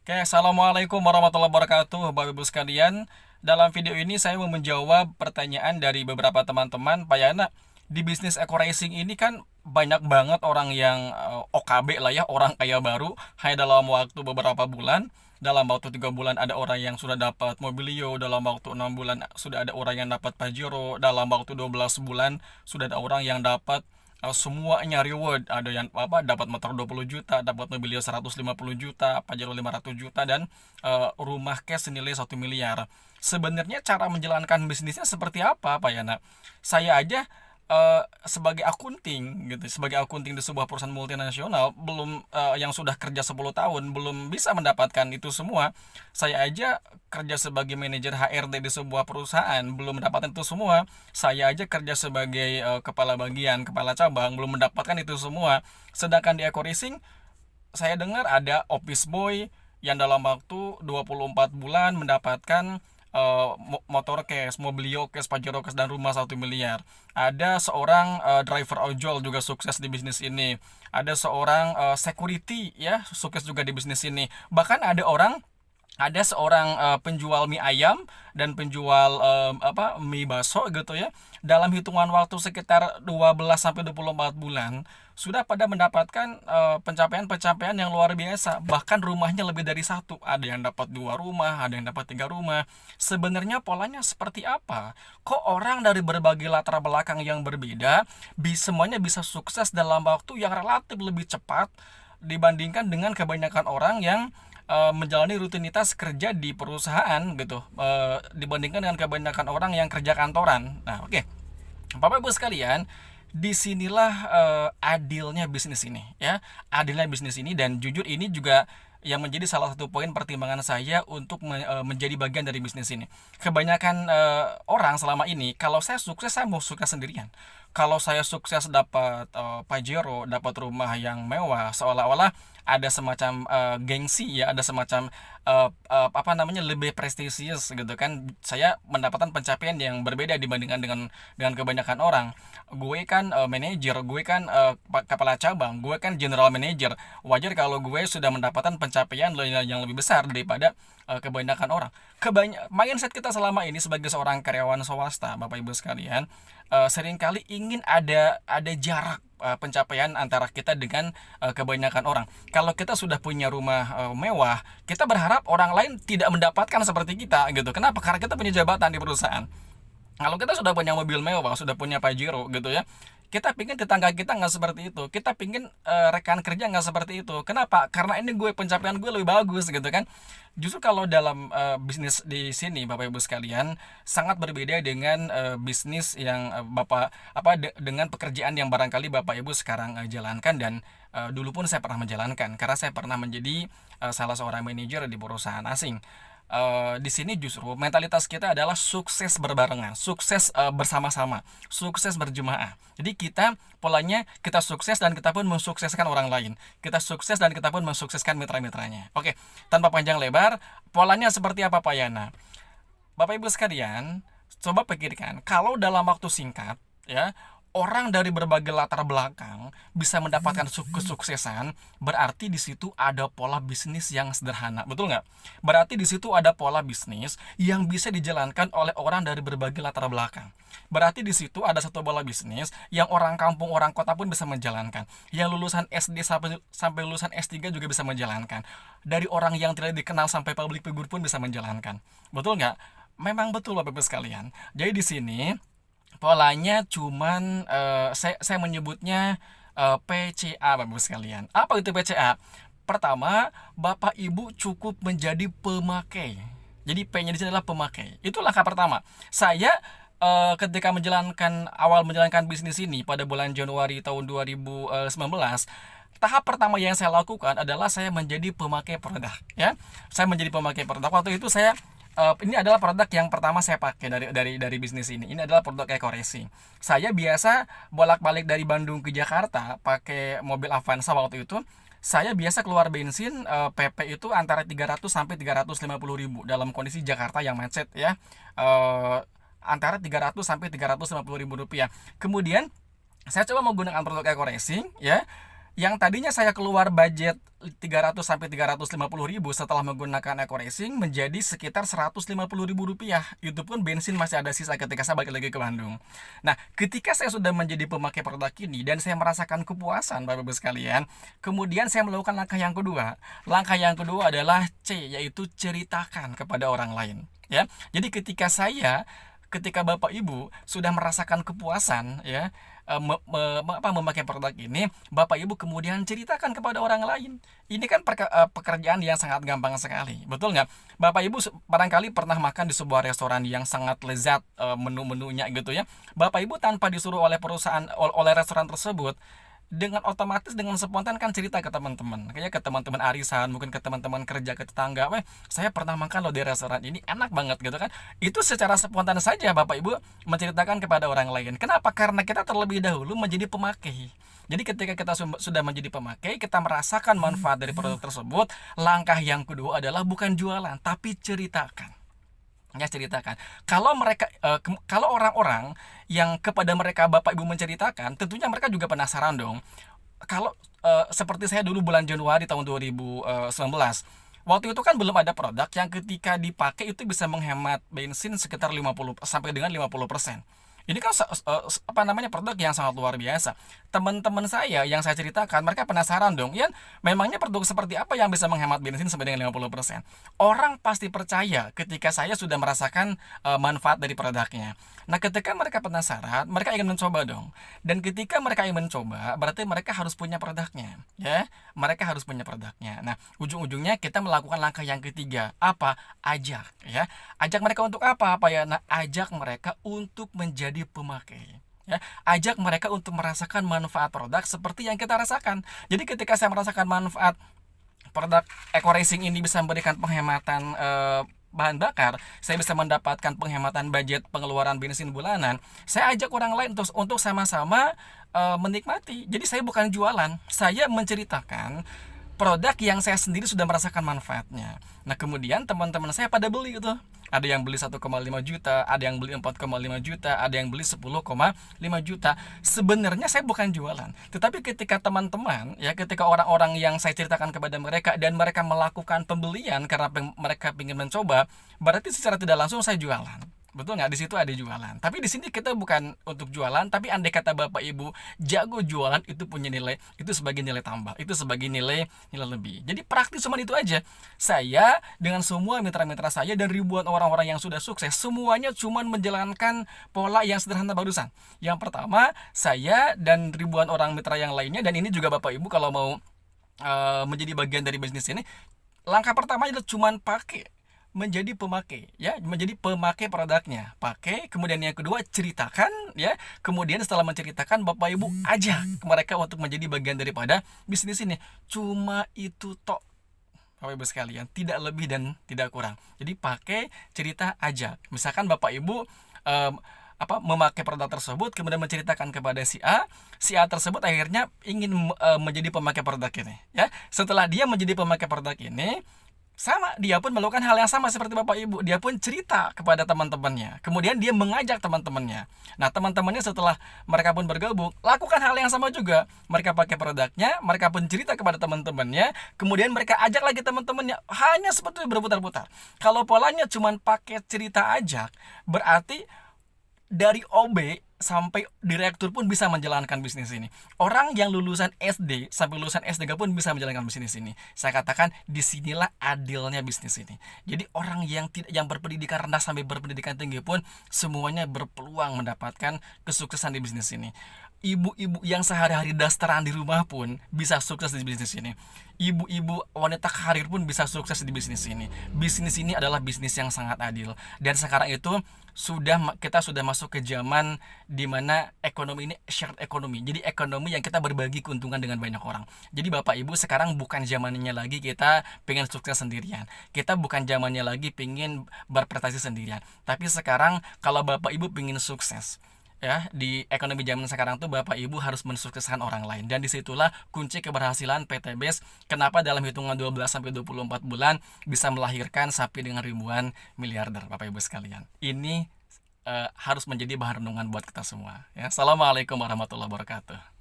Oke, assalamualaikum warahmatullahi wabarakatuh, Bapak Ibu sekalian. Dalam video ini saya mau menjawab pertanyaan dari beberapa teman-teman. Pak Yana, di bisnis eco racing ini kan banyak banget orang yang OKB lah ya, orang kaya baru, hanya dalam waktu beberapa bulan. Dalam waktu 3 bulan ada orang yang sudah dapat Mobilio, dalam waktu 6 bulan sudah ada orang yang dapat Pajero, dalam waktu 12 bulan sudah ada orang yang dapat semuanya reward. Ada yang dapat motor 20 juta, dapat mobilio 150 juta, Pajero 500 juta, dan rumah cash senilai 1 miliar. Sebenarnya cara menjalankan bisnisnya seperti apa, Pak Yana? Saya aja sebagai akunting gitu, sebagai akunting di sebuah perusahaan multinasional, belum yang sudah kerja 10 tahun belum bisa mendapatkan itu semua. Saya aja kerja sebagai manajer HRD di sebuah perusahaan belum mendapatkan itu semua. Saya aja kerja sebagai kepala bagian, kepala cabang, belum mendapatkan itu semua. Sedangkan di Eco Racing, saya dengar ada office boy yang dalam waktu 24 bulan mendapatkan motor cash, mobilio cash, pajero cash, dan rumah 1 miliar. Ada seorang driver ojol juga sukses di bisnis ini. Ada seorang security ya, sukses juga di bisnis ini. Bahkan ada seorang penjual mie ayam dan penjual mie bakso gitu ya. Dalam hitungan waktu sekitar 12 sampai 24 bulan sudah pada mendapatkan pencapaian-pencapaian yang luar biasa. Bahkan rumahnya lebih dari satu. Ada yang dapat 2 rumah, ada yang dapat 3 rumah. Sebenarnya polanya seperti apa? Kok orang dari berbagai latar belakang yang berbeda semuanya bisa sukses dalam waktu yang relatif lebih cepat dibandingkan dengan kebanyakan orang yang menjalani rutinitas kerja di perusahaan gitu, dibandingkan dengan kebanyakan orang yang kerja kantoran. Nah, oke. Bapak Ibu sekalian, disinilah adilnya bisnis ini ya, adilnya bisnis ini, dan jujur ini juga yang menjadi salah satu poin pertimbangan saya untuk menjadi bagian dari bisnis ini. Kebanyakan orang selama ini, kalau saya sukses, saya mau sukses sendirian. Kalau saya sukses dapat Pajero, dapat rumah yang mewah, seolah-olah ada semacam gengsi ya, ada semacam lebih prestisius gitu kan. Saya mendapatkan pencapaian yang berbeda dibandingkan dengan kebanyakan orang. Gue kan manajer, gue kan kepala cabang, gue kan general manager. Wajar kalau gue sudah mendapatkan pencapaian yang lebih besar daripada kebanyakan orang. Mindset kita selama ini sebagai seorang karyawan swasta, Bapak Ibu sekalian, seringkali ingin ada jarak pencapaian antara kita dengan kebanyakan orang. Kalau kita sudah punya rumah mewah, kita berharap orang lain tidak mendapatkan seperti kita gitu. Kenapa? Karena kita punya jabatan di perusahaan. Kalau kita sudah punya mobil mewah, sudah punya Pajero gitu ya, kita pingin tetangga kita nggak seperti itu. Kita pingin rekan kerja nggak seperti itu. Kenapa? Karena ini pencapaian gue lebih bagus gitu kan. Justru kalau dalam bisnis di sini, Bapak Ibu sekalian, sangat berbeda dengan bisnis yang dengan pekerjaan yang barangkali Bapak Ibu sekarang jalankan, dan dulu pun saya pernah menjalankan, karena saya pernah menjadi salah seorang manajer di perusahaan asing. Di sini justru mentalitas kita adalah sukses berbarengan, sukses bersama-sama, sukses berjemaah. Jadi kita polanya, kita sukses dan kita pun mensukseskan orang lain. Kita sukses dan kita pun mensukseskan mitra-mitranya. Oke, tanpa panjang lebar, polanya seperti apa, Pak Yana? Bapak Ibu sekalian, coba pikirkan, kalau dalam waktu singkat ya, orang dari berbagai latar belakang bisa mendapatkan kesuksesan, berarti di situ ada pola bisnis yang sederhana, betul nggak? Berarti di situ ada pola bisnis yang bisa dijalankan oleh orang dari berbagai latar belakang. Berarti di situ ada satu pola bisnis yang orang kampung, orang kota pun bisa menjalankan. Yang lulusan SD sampai lulusan S3 juga bisa menjalankan. Dari orang yang tidak dikenal sampai public figure pun bisa menjalankan. Betul nggak? Memang betul, Bapak Ibu sekalian. Jadi di sini polanya cuman saya menyebutnya PCA, Bapak Ibu sekalian. Apa itu PCA? Pertama, Bapak Ibu cukup menjadi pemakai. Jadi P-nya di sini adalah pemakai. Itu langkah pertama. Saya ketika awal menjalankan bisnis ini pada bulan Januari tahun 2019, tahap pertama yang saya lakukan adalah saya menjadi pemakai produk ya. Saya menjadi pemakai produk. Waktu itu ini adalah produk yang pertama saya pakai dari bisnis ini. Ini adalah produk Eco Racing. Saya biasa bolak-balik dari Bandung ke Jakarta pakai mobil Avanza waktu itu. Saya biasa keluar bensin PP itu antara 300 sampai 350 ribu dalam kondisi Jakarta yang macet ya. Antara 300 sampai 350 ribu rupiah. Kemudian saya coba menggunakan produk Eco Racing ya. Yang tadinya saya keluar budget 300 sampai 350 ribu setelah menggunakan Eco Racing menjadi sekitar 150 ribu rupiah. Itu pun bensin masih ada sisa ketika saya balik lagi ke Bandung. Nah, ketika saya sudah menjadi pemakai produk ini dan saya merasakan kepuasan, Bapak Ibu sekalian, kemudian saya melakukan langkah yang kedua. Langkah yang kedua adalah C, yaitu ceritakan kepada orang lain. Ya, jadi ketika Bapak Ibu sudah merasakan kepuasan, ya, memakai produk ini, Bapak Ibu kemudian ceritakan kepada orang lain. Ini kan pekerjaan yang sangat gampang sekali, betul nggak? Bapak Ibu barangkali pernah makan di sebuah restoran yang sangat lezat, menu-menunya gitu ya. Bapak Ibu tanpa disuruh oleh oleh restoran tersebut, dengan otomatis dengan spontan kan cerita ke teman-teman, kayak ke teman-teman arisan, mungkin ke teman-teman kerja, ke tetangga, saya pernah makan loh di restoran ini, enak banget gitu kan. Itu secara spontan saja Bapak Ibu menceritakan kepada orang lain. Kenapa? Karena kita terlebih dahulu menjadi pemakai. Jadi ketika kita sudah menjadi pemakai, kita merasakan manfaat dari produk tersebut. Langkah yang kedua adalah bukan jualan, tapi ceritakan. Ya, ceritakan. Kalau orang-orang yang kepada mereka Bapak Ibu menceritakan, tentunya mereka juga penasaran dong. Kalau seperti saya dulu bulan Januari tahun 2019, waktu itu kan belum ada produk yang ketika dipakai itu bisa menghemat bensin sekitar 50 sampai dengan 50%. Ini kan apa namanya, produk yang sangat luar biasa. Teman-teman saya yang saya ceritakan, mereka penasaran dong, ya, memangnya produk seperti apa yang bisa menghemat bensin sampai dengan 50%? Orang pasti percaya ketika saya sudah merasakan manfaat dari produknya. Nah, ketika mereka penasaran, mereka ingin mencoba dong. Dan ketika mereka ingin mencoba, berarti mereka harus punya produknya, ya. Mereka harus punya produknya. Nah, ujung-ujungnya kita melakukan langkah yang ketiga. Apa? Ajak, ya. Ajak mereka untuk apa? Nah, ajak mereka untuk menjadi pemakai. Ya, ajak mereka untuk merasakan manfaat produk seperti yang kita rasakan. Jadi ketika saya merasakan manfaat produk Eco Racing ini bisa memberikan penghematan bahan bakar, saya bisa mendapatkan penghematan budget pengeluaran bensin bulanan, saya ajak orang lain untuk sama-sama menikmati. Jadi saya bukan jualan, saya menceritakan produk yang saya sendiri sudah merasakan manfaatnya. Nah, kemudian teman-teman saya pada beli gitu. Ada yang beli 1,5 juta, ada yang beli 4,5 juta, ada yang beli 10,5 juta. Sebenarnya saya bukan jualan. Tetapi ketika teman-teman, ya, ketika orang-orang yang saya ceritakan kepada mereka dan mereka melakukan pembelian karena mereka ingin mencoba, berarti secara tidak langsung saya jualan. Betul nggak? Di situ ada jualan. Tapi di sini kita bukan untuk jualan, tapi andai kata Bapak Ibu jago jualan, itu punya nilai, itu sebagai nilai tambah, itu sebagai nilai lebih. Jadi praktis cuma itu aja. Saya dengan semua mitra-mitra saya dan ribuan orang-orang yang sudah sukses, semuanya cuma menjalankan pola yang sederhana barusan. Yang pertama, saya dan ribuan orang mitra yang lainnya, dan ini juga Bapak Ibu kalau mau menjadi bagian dari bisnis ini, langkah pertama adalah cuma menjadi pemakai, ya, menjadi pemakai produknya, pakai. Kemudian yang kedua, ceritakan, ya. Kemudian setelah menceritakan, Bapak Ibu ajak mereka untuk menjadi bagian daripada bisnis ini. Cuma itu tok, Bapak Ibu sekalian, tidak lebih dan tidak kurang. Jadi pakai, cerita, ajak. Misalkan Bapak Ibu memakai produk tersebut, kemudian menceritakan kepada si A tersebut akhirnya ingin menjadi pemakai produk ini, ya. Setelah dia menjadi pemakai produk ini, sama, dia pun melakukan hal yang sama seperti Bapak Ibu. Dia pun cerita kepada teman-temannya. Kemudian dia mengajak teman-temannya. Nah, teman-temannya setelah mereka pun bergabung, lakukan hal yang sama juga. Mereka pakai produknya, mereka pun cerita kepada teman-temannya. Kemudian mereka ajak lagi teman-temannya. Hanya seperti berputar-putar. Kalau polanya cuma pakai cerita ajak, berarti dari OB sampai direktur pun bisa menjalankan bisnis ini. Orang yang lulusan SD sampai lulusan S3 pun bisa menjalankan bisnis ini. Saya katakan disinilah adilnya bisnis ini. Jadi orang yang berpendidikan rendah sampai berpendidikan tinggi pun semuanya berpeluang mendapatkan kesuksesan di bisnis ini. Ibu-ibu yang sehari-hari dasteran di rumah pun bisa sukses di bisnis ini. Ibu-ibu wanita karir pun bisa sukses di bisnis ini. Bisnis ini adalah bisnis yang sangat adil. Dan sekarang itu kita sudah masuk ke zaman di mana ekonomi ini shared economy. Jadi ekonomi yang kita berbagi keuntungan dengan banyak orang. Jadi Bapak Ibu, sekarang bukan zamannya lagi kita pengen sukses sendirian. Kita bukan zamannya lagi pengen berprestasi sendirian. Tapi sekarang kalau Bapak Ibu pengen sukses, ya, di ekonomi zaman sekarang tuh Bapak Ibu harus mensukseskan orang lain. Dan disitulah kunci keberhasilan PT BES. Kenapa dalam hitungan 12 sampai 24 bulan bisa melahirkan sapi dengan ribuan miliarder, Bapak Ibu sekalian. Ini harus menjadi bahan renungan buat kita semua, ya. Assalamualaikum warahmatullahi wabarakatuh.